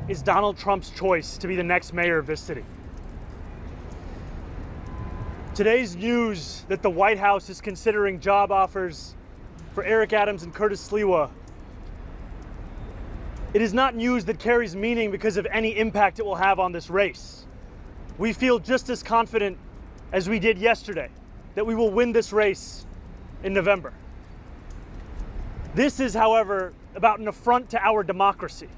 is Donald Trump's choice to be the next mayor of this city. Today's news that the White House is considering job offers for Eric Adams and Curtis Sliwa, it is not news that carries meaning because of any impact it will have on this race. We feel just as confident as we did yesterday that we will win this race in November. This is, however, about an affront to our democracy.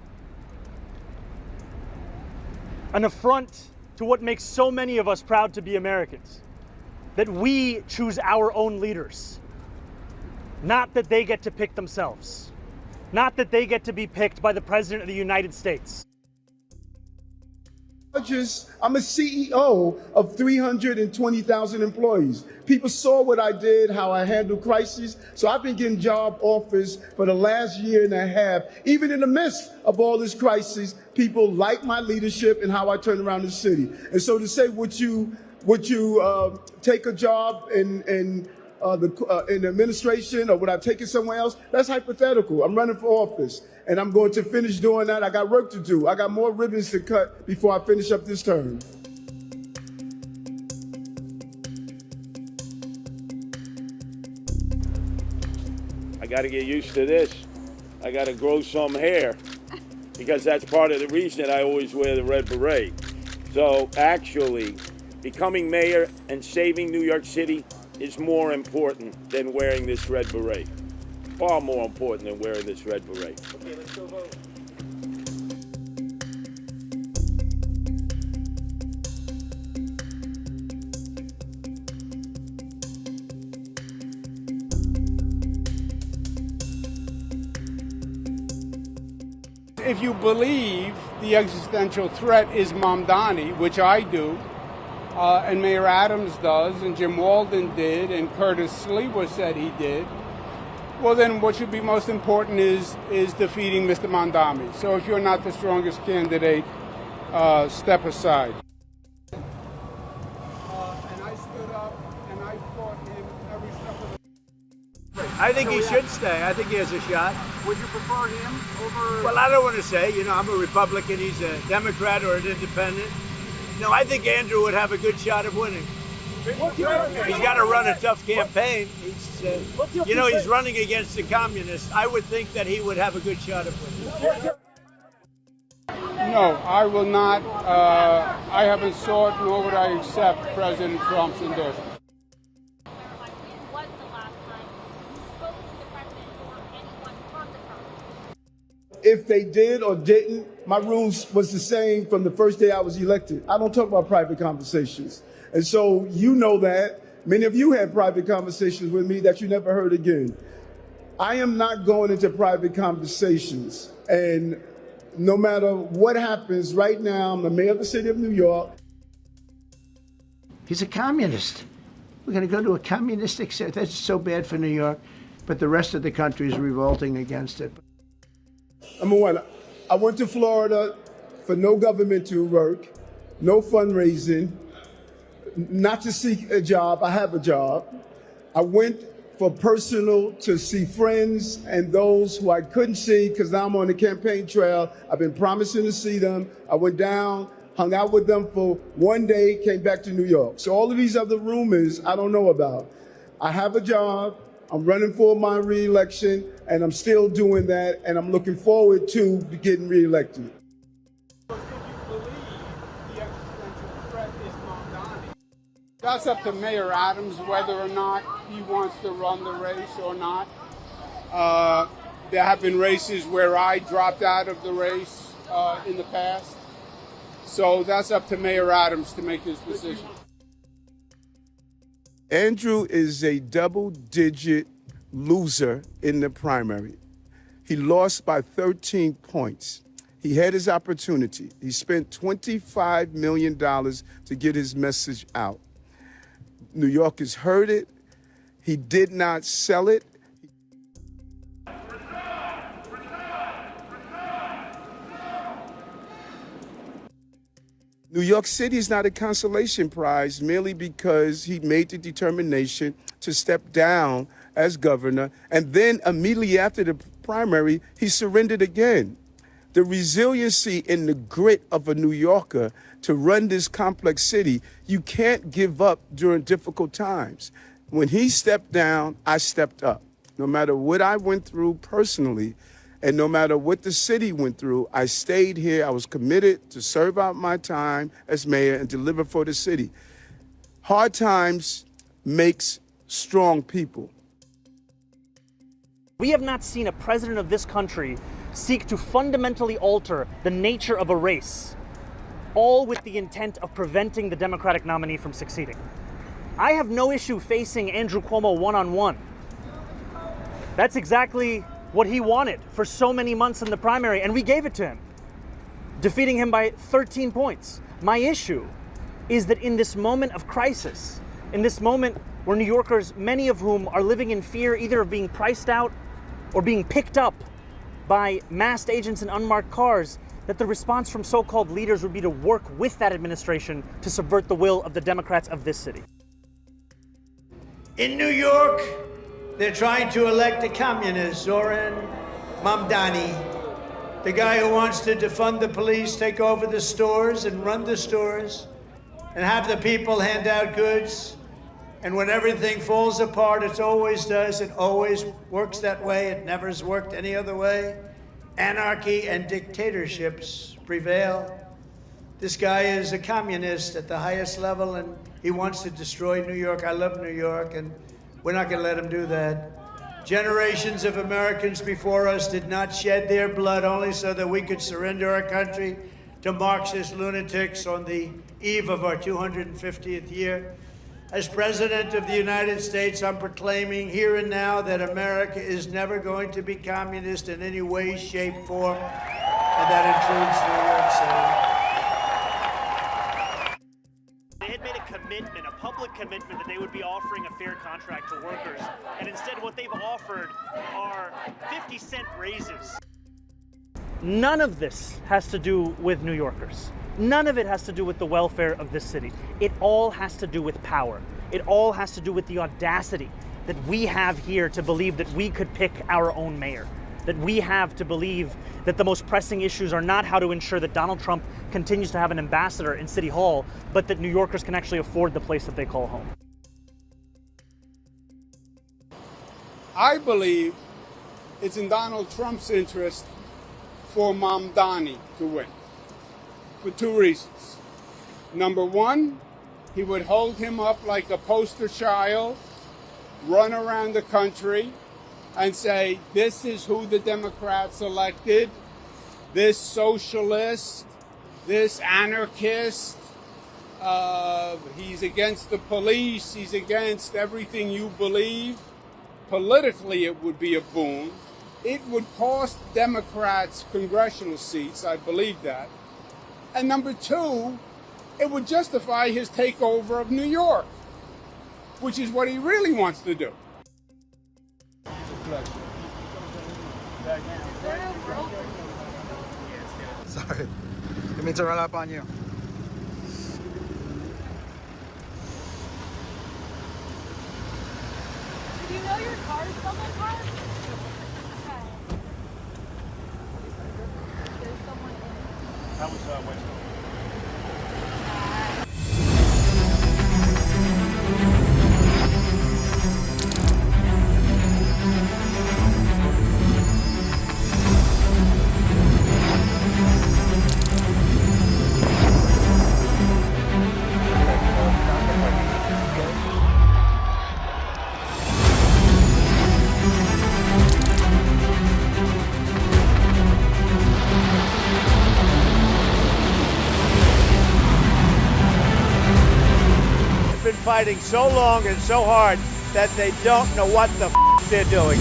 An affront to what makes so many of us proud to be Americans. That we choose our own leaders. Not that they get to pick themselves. Not that they get to be picked by the President of the United States. I'm a CEO of 320,000 employees. People saw what I did, how I handled crises. So I've been getting job offers for the last year and a half. Even in the midst of all this crisis, people like my leadership and how I turn around the city. And so to say, would you take a job in administration, or would I take it somewhere else? That's hypothetical. I'm running for office, and I'm going to finish doing that. I got work to do. I got more ribbons to cut before I finish up this term. I got to get used to this. I got to grow some hair, because that's part of the reason I always wear the red beret. So actually, becoming mayor and saving New York City is more important than wearing this red beret. Far more important than wearing this red beret. Okay, let's go vote. If you believe the existential threat is Mamdani, which I do, and Mayor Adams does, and Jim Walden did, and Curtis Sliwa said he did, well then what should be most important is defeating Mr. Mamdani. So if you're not the strongest candidate, step aside. And I stood up and I fought him every step of the way. I think he should stay. I think he has a shot. Would you prefer him over? Well, I don't want to say, I'm a Republican, he's a Democrat or an independent. No, I think Andrew would have a good shot of winning. He's got to run a tough campaign. He's running against the communists. I would think that he would have a good shot of winning. No, I will not. I haven't sought nor would I accept President Trump's endorsement. If they did or didn't, my rules was the same from the first day I was elected. I don't talk about private conversations. And so you know that. Many of you had private conversations with me that you never heard again. I am not going into private conversations. And no matter what happens, right now, I'm the mayor of the city of New York. He's a communist. We're going to go to a communistic state. That's so bad for New York, but the rest of the country is revolting against it. Number one, I went to Florida for no government to work, no fundraising, not to seek a job. I have a job. I went for personal to see friends and those who I couldn't see because now I'm on the campaign trail. I've been promising to see them. I went down, hung out with them for one day, came back to New York. So all of these other rumors I don't know about. I have a job. I'm running for my re-election, and I'm still doing that, and I'm looking forward to getting re-elected. If you believe the existential threat is Mamdani, that's up to Mayor Adams whether or not he wants to run the race or not. There have been races where I dropped out of the race in the past. So that's up to Mayor Adams to make his decision. Andrew is a double-digit loser in the primary. He lost by 13 points. He had his opportunity. He spent $25 million to get his message out. New Yorkers heard it. He did not sell it. New York City is not a consolation prize merely because he made the determination to step down as governor, and then immediately after the primary, he surrendered again. the resiliency and the grit of a New Yorker to run this complex city, you can't give up during difficult times. When he stepped down, I stepped up. No matter what I went through personally, and no matter what the city went through, I stayed here. I was committed to serve out my time as mayor and deliver for the city. Hard times makes strong people. We have not seen a president of this country seek to fundamentally alter the nature of a race, all with the intent of preventing the Democratic nominee from succeeding. I have no issue facing Andrew Cuomo one-on-one. That's exactly what he wanted for so many months in the primary, and we gave it to him, defeating him by 13 points. My issue is that in this moment of crisis, in this moment where New Yorkers, many of whom are living in fear either of being priced out or being picked up by masked agents in unmarked cars, that the response from so-called leaders would be to work with that administration to subvert the will of the Democrats of this city. In New York, they're trying to elect a communist, Zohran Mamdani, the guy who wants to defund the police, take over the stores and run the stores, and have the people hand out goods. And when everything falls apart, it always does, it always works that way, it never has worked any other way. Anarchy and dictatorships prevail. This guy is a communist at the highest level, and he wants to destroy New York. I love New York, and we're not going to let him do that. Generations of Americans before us did not shed their blood only so that we could surrender our country to Marxist lunatics on the eve of our 250th year. As President of the United States, I'm proclaiming here and now that America is never going to be communist in any way, shape, form, and that includes New York City. They had made a commitment, a public commitment, that they would be offering a fair contract to workers, and instead what they've offered are 50-cent raises. None of this has to do with New Yorkers. None of it has to do with the welfare of this city. It all has to do with power. It all has to do with the audacity that we have here to believe that we could pick our own mayor, that we have to believe that the most pressing issues are not how to ensure that Donald Trump continues to have an ambassador in City Hall, but that New Yorkers can actually afford the place that they call home. I believe it's in Donald Trump's interest for Mamdani to win, for two reasons. Number one, he would hold him up like a poster child, run around the country and say, this is who the Democrats elected, this socialist, this anarchist, he's against the police, he's against everything you believe. Politically, it would be a boon. It would cost Democrats congressional seats, I believe that. And number two, it would justify his takeover of New York, which is what he really wants to do. Sorry, didn't mean to run up on you. Do you know your car is someone's car? Okay. There's someone in it. That was West. Fighting so long and so hard that they don't know what the they're doing.